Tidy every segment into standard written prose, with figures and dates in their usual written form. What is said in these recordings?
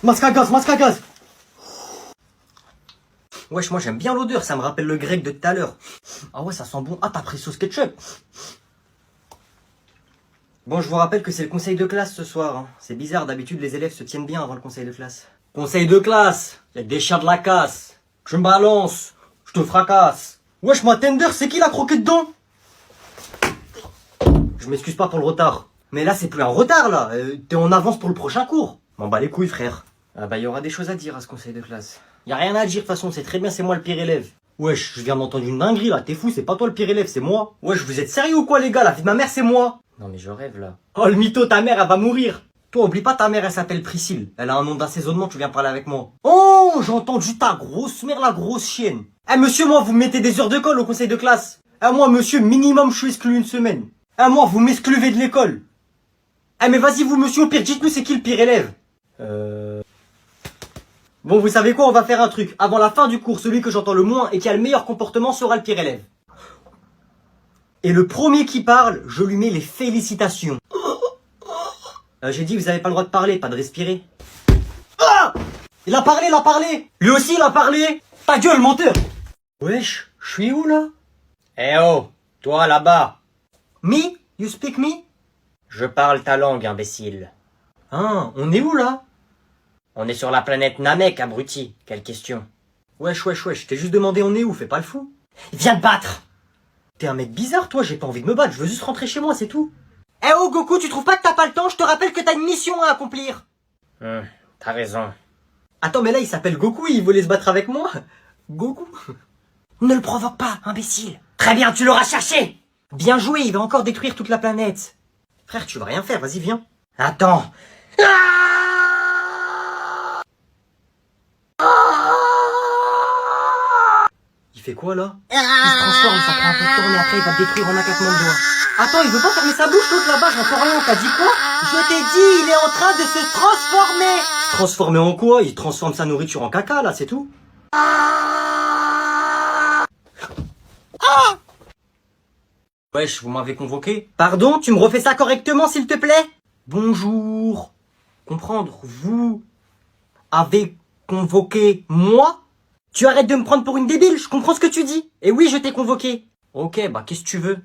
Masque à gaz, masque à gaz. Wesh, moi j'aime bien l'odeur, ça me rappelle le grec de tout à l'heure. Ah ouais, ça sent bon. Ah, t'as pris sauce ketchup. Bon, je vous rappelle que c'est le conseil de classe ce soir. Hein. C'est bizarre, d'habitude les élèves se tiennent bien avant le conseil de classe. Conseil de classe, y'a des chiens de la casse. Je me balance, je te fracasse. Wesh, ma tender, c'est qui l'a croqué dedans? Je m'excuse pas pour le retard. Mais là, c'est plus un retard, là. T'es en avance pour le prochain cours. M'en bats les couilles, frère. Ah bah, y aura des choses à dire à ce conseil de classe. Y a rien à dire, de toute façon, c'est très bien, c'est moi le pire élève. Wesh, je viens d'entendre une dinguerie, là. T'es fou, c'est pas toi le pire élève, c'est moi. Wesh, vous êtes sérieux ou quoi, les gars? La vie de ma mère, c'est moi. Non, mais je rêve, là. Oh, le mytho, ta mère, elle va mourir. Toi, oublie pas, ta mère, elle s'appelle Priscille. Elle a un nom d'assaisonnement, tu viens parler avec moi. Oh, j'ai entendu ta grosse mère, la grosse chienne. Eh, monsieur, moi, vous me mettez des heures de colle au conseil de classe. Eh, moi, monsieur, minimum, je suis exclu une semaine. Eh, moi, vous m'excluvez de l'école. Eh, mais vas-y, vous, monsieur, au pire, dites-nous c'est qui le pire élève. Bon, vous savez quoi, on va faire un truc. Avant la fin du cours, celui que j'entends le moins et qui a le meilleur comportement sera le pire élève. Et le premier qui parle, je lui mets les félicitations. J'ai dit, vous avez pas le droit de parler, pas de respirer. Ah! Il a parlé, il a parlé. Lui aussi, il a parlé. Ta gueule, menteur. Wesh, je suis où, là? Eh oh, toi, là-bas. Me? You speak me? Je parle ta langue, imbécile. Ah, on est où, là? On est sur la planète Namek, abruti. Quelle question? Wesh, je t'ai juste demandé on est où, fais pas le fou. Viens te battre. T'es un mec bizarre, toi, j'ai pas envie de me battre, je veux juste rentrer chez moi, c'est tout. Eh oh, Goku, tu trouves pas que t'as pas le temps? Je te rappelle que t'as une mission à accomplir. T'as raison. Attends, mais là, il s'appelle Goku, il voulait se battre avec moi. Goku? Ne le provoque pas, imbécile. Très bien, tu l'auras cherché. Bien joué, il va encore détruire toute la planète. Frère, tu vas rien faire, vas-y, viens. Attends. Il fait quoi, là? Il se transforme, ça prend un peu de temps, mais après, il va te détruire en un claquement de doigts. Attends, il veut pas fermer sa bouche, l'autre là-bas, j'entends rien, t'as dit quoi? Je t'ai dit, il est en train de se transformer. Transformer en quoi? Il transforme sa nourriture en caca, là, c'est tout. Wesh, vous m'avez convoqué? Pardon, tu me refais ça correctement, s'il te plaît? Bonjour. Comprendre, vous avez convoqué moi? Tu arrêtes de me prendre pour une débile, je comprends ce que tu dis. Et oui, je t'ai convoqué. Ok, bah qu'est-ce que tu veux?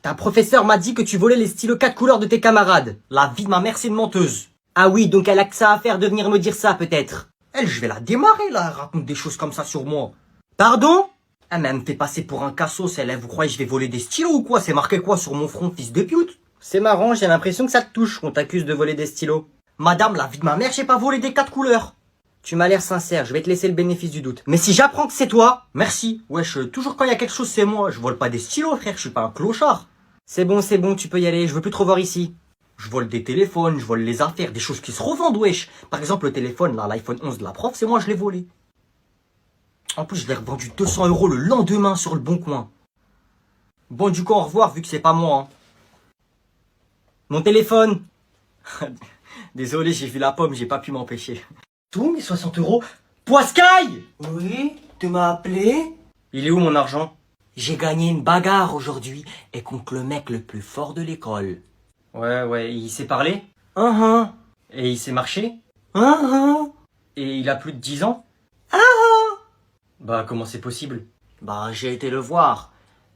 Ta professeure m'a dit que tu volais les stylos 4 couleurs de tes camarades. La vie de ma mère, c'est une menteuse. Ah oui, donc elle a que ça à faire de venir me dire ça, peut-être. Elle, je vais la démarrer, là, elle raconte des choses comme ça sur moi. Pardon? Ah, mais elle me fait passer pour un cassos, elle, vous croyez que je vais voler des stylos ou quoi? C'est marqué quoi sur mon front, fils de pute? C'est marrant, j'ai l'impression que ça te touche qu'on t'accuse de voler des stylos. Madame, la vie de ma mère, j'ai pas volé des 4 couleurs. Tu m'as l'air sincère, je vais te laisser le bénéfice du doute. Mais si j'apprends que c'est toi, merci. Wesh, toujours quand il y a quelque chose, c'est moi. Je vole pas des stylos, frère, je suis pas un clochard. C'est bon, tu peux y aller, je veux plus te revoir ici. Je vole des téléphones, je vole les affaires, des choses qui se revendent, wesh. Par exemple, le téléphone, là, l'iPhone 11 de la prof, c'est moi, je l'ai volé. En plus, je l'ai revendu 200 € le lendemain sur le bon coin. Bon, du coup, au revoir, vu que c'est pas moi. Hein. Mon téléphone. Désolé, j'ai vu la pomme, j'ai pas pu m'empêcher. Tout, mes 60 €. Poiscaille! Oui, tu m'as appelé? Il est où mon argent? J'ai gagné une bagarre aujourd'hui et contre le mec le plus fort de l'école. Ouais, il sait parler? Et il sait marcher? Et il a plus de 10 ans? Bah, comment c'est possible? Bah, j'ai été le voir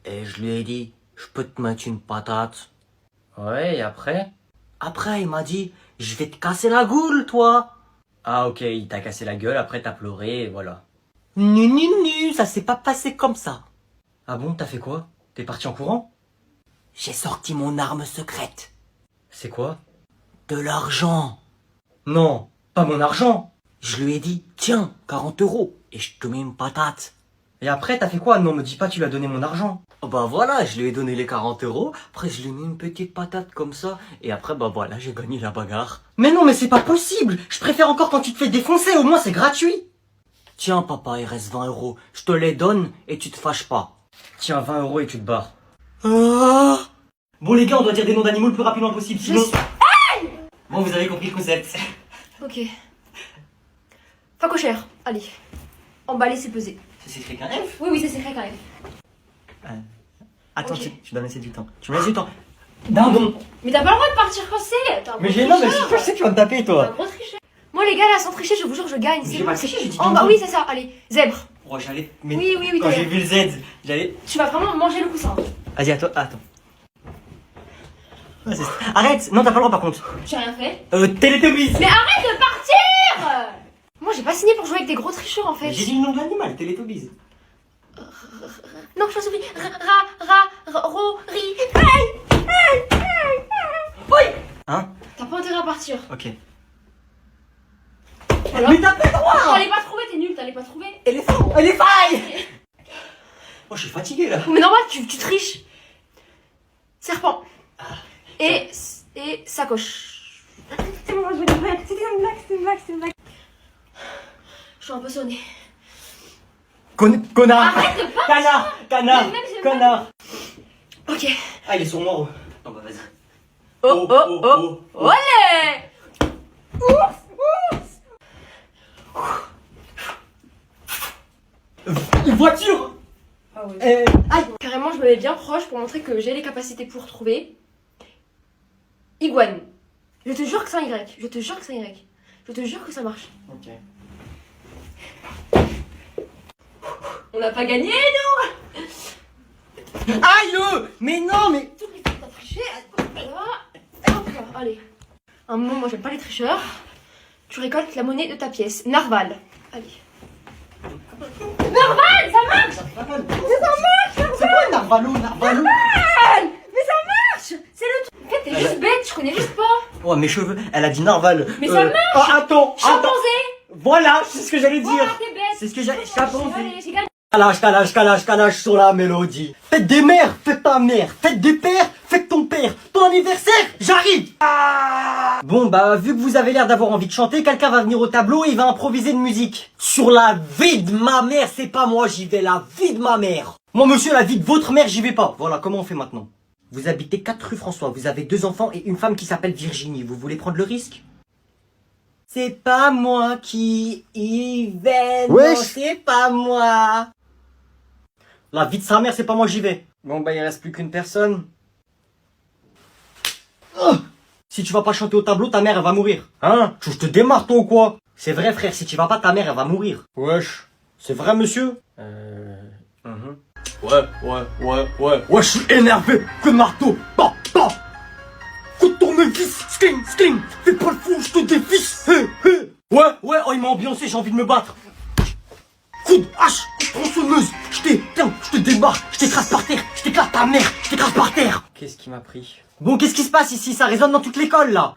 et je lui ai dit, je peux te mettre une patate. Ouais, et après? Après, il m'a dit, je vais te casser la gueule, toi. Ah ok, il t'a cassé la gueule, après t'as pleuré, et voilà. Nu, ça s'est pas passé comme ça. Ah bon, t'as fait quoi? T'es parti en courant? J'ai sorti mon arme secrète. C'est quoi? De l'argent. Non, pas mon argent. Je lui ai dit, tiens, 40 € et je te mets une patate. Et après, t'as fait quoi? Non, me dis pas, tu lui as donné mon argent. Oh bah voilà, je lui ai donné les 40 €, après je lui ai mis une petite patate comme ça, et après bah voilà, j'ai gagné la bagarre. Mais non, mais c'est pas possible. Je préfère encore quand tu te fais défoncer, au moins c'est gratuit. Tiens papa, il reste 20 €, je te les donne et tu te fâches pas. Tiens, 20 € et tu te barres. Bon les gars, on doit dire des noms d'animaux le plus rapidement possible, sinon... Bon, vous avez compris le concept. Ok. Facochère, allez. Emballer, c'est peser. Ça s'écrit qu'un F? Oui, c'est écrit quand même. Attends, Ok. tu dois me laisser du temps. Tu me laisses du temps. Dindon. Mais t'as pas le droit de partir quand c'est. Mais j'ai non, mais je sais que tu vas me taper, toi. T'es un gros tricheur. Moi, Bon les gars là, sans tricher, je vous jure, je gagne. J'ai C'est pas bon. triché, j'ai dit Oh bah bingo. oui, c'est ça. Allez, zèbre. Oh, j'allais. Mais Oui, quand t'as j'ai l'air. vu le Z, j'allais. Tu vas vraiment manger le coussin. Vas-y, attends. Arrête. Non, t'as pas le droit par contre. J'ai rien fait. Télétobies. Mais arrête de partir. Moi j'ai pas signé pour jouer avec des gros tricheurs en fait. J'ai dit le nom de l'animal, Télétobies. Non, je pense oublié. Ro, ri. Oui. Hein? T'as pas intérêt à partir. Ok. Voilà. Mais t'as pas le droit. T'allais pas trouver, t'es nul, t'allais pas trouver. Éléphant. Oh, je suis fatigué là. Mais normal, tu triches. Serpent. Et sacoche. C'est bon, je vais dire, c'était une blague. Je suis un peu sonnée. Connard. Arrête de pas. Canard. Mais même, j'ai Connard. Ok. Ah, il est sur moi. Non, bah vas-y. Olé. Une voiture. Ah oui. Aïe. Carrément, je me mets bien proche pour montrer que j'ai les capacités pour trouver. Iguane. Je te jure que c'est un Y. Je te jure que c'est un Y. Je te jure que ça marche. Ok. On n'a pas gagné, nous. Aïe. Mais non, mais. Toutes les fois que t'as triché, voilà. Hop là, allez. Un moment, moi j'aime pas les tricheurs. Tu récoltes la monnaie de ta pièce. Narval. Allez. Narval, ça marche. C'est quoi Narvalo? Mais ça marche. C'est le truc. En fait, t'es juste bête, je connais juste pas. Oh, mes cheveux. Elle a dit Narval. Mais ça marche. Oh, attends. Chimpanzé. Voilà, c'est ce que j'allais Voilà, dire. t'es bête. C'est ce que j'ai. Allez, Chimpanzé. j'ai gagné. Calage sur la mélodie. Faites des mères, faites ta mère. Faites des pères, faites ton père. Ton anniversaire, j'arrive. Bon, bah, vu que vous avez l'air d'avoir envie de chanter, quelqu'un va venir au tableau et il va improviser une musique. Sur la vie de ma mère, c'est pas moi, j'y vais, la vie de ma mère. Moi, monsieur, la vie de votre mère, j'y vais pas. Voilà, comment on fait maintenant? Vous habitez 4 rue François, vous avez 2 enfants et une femme qui s'appelle Virginie. Vous voulez prendre le risque? C'est pas moi qui y vais, non, c'est pas moi. La vie de sa mère, c'est pas moi j'y vais. Bon bah il reste plus qu'une personne. Oh, si tu vas pas chanter au tableau, ta mère elle va mourir. Hein? Tu veux que je te démarre toi ou quoi? C'est vrai frère, si tu vas pas, ta mère elle va mourir. Wesh. C'est vrai monsieur? Ouais, je suis énervé. Coup de marteau. Bah. Coup de tournevis. Skling. Fais pas le fou, je te dévisse. Ouais, oh il m'a ambiancé, j'ai envie de me battre. Coup de hache, coup de tronçonneuse, je te débarque, je t'écrase par terre, je t'éclate ta mère, je t'écrase par terre. Qu'est-ce qui m'a pris? Bon, qu'est-ce qui se passe ici? Ça résonne dans toute l'école là.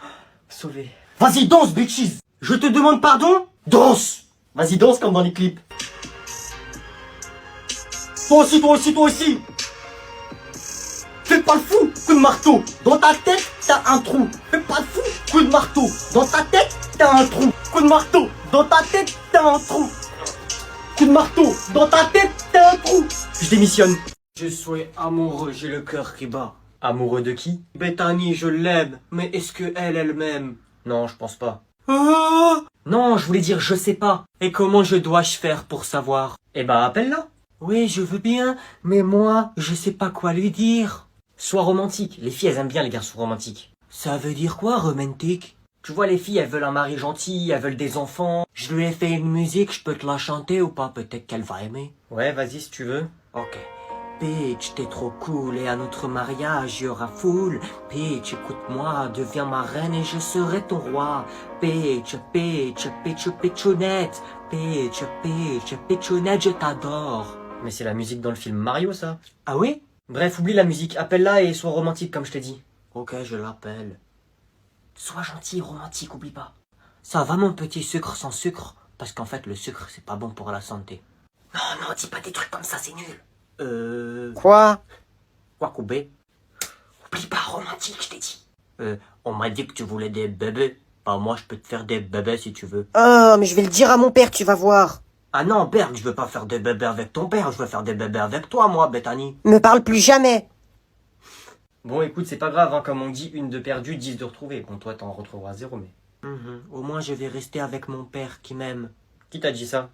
Sauvé. Vas-y, danse, bitches. Je te demande pardon? Danse. Vas-y, danse comme dans les clips. Toi aussi. Fais pas le fou, coup de marteau. Dans ta tête, t'as un trou. Fais pas le fou, coup de marteau. Dans ta tête, t'as un trou. Coup de marteau. Dans ta tête, t'as un trou. Coup de marteau, dans ta tête, t'as un trou. Je démissionne. Je suis amoureux, j'ai le cœur qui bat. Amoureux de qui? Bethany, je l'aime. Mais est-ce que elle m'aime? Non, je pense pas. Non, je voulais dire je sais pas. Et comment je dois-je faire pour savoir? Eh bah, appelle-la. Oui, je veux bien, mais moi, je sais pas quoi lui dire. Sois romantique. Les filles, elles aiment bien les garçons romantiques. Ça veut dire quoi, romantique? Tu vois, les filles, elles veulent un mari gentil, elles veulent des enfants. Je lui ai fait une musique, je peux te la chanter ou pas? Peut-être qu'elle va aimer. Ouais, vas-y si tu veux. Ok. Peach, t'es trop cool et à notre mariage, il y aura foule. Peach, écoute-moi, deviens ma reine et je serai ton roi. Peach, Pechounette. Peach, Pechounette, je t'adore. Mais c'est la musique dans le film Mario, ça. Ah oui? Bref, oublie la musique, appelle-la et sois romantique comme je t'ai dit. Ok, je l'appelle. Sois gentil, romantique, oublie pas. Ça va mon petit sucre sans sucre? Parce qu'en fait, le sucre, c'est pas bon pour la santé. Non, dis pas des trucs comme ça, c'est nul. Quoi, Koubé? Oublie pas, romantique, je t'ai dit. On m'a dit que tu voulais des bébés. Bah, moi, je peux te faire des bébés si tu veux. Ah, mais je vais le dire à mon père, tu vas voir. Ah non, Berg, je veux pas faire des bébés avec ton père, je veux faire des bébés avec toi, moi, Bethany. Me parle plus jamais. Bon, écoute, c'est pas grave, hein, comme on dit, 1 de perdu, 10 de retrouvé. Bon, toi, t'en retrouveras 0, mais... Au moins, je vais rester avec mon père qui m'aime. Qui t'a dit ça?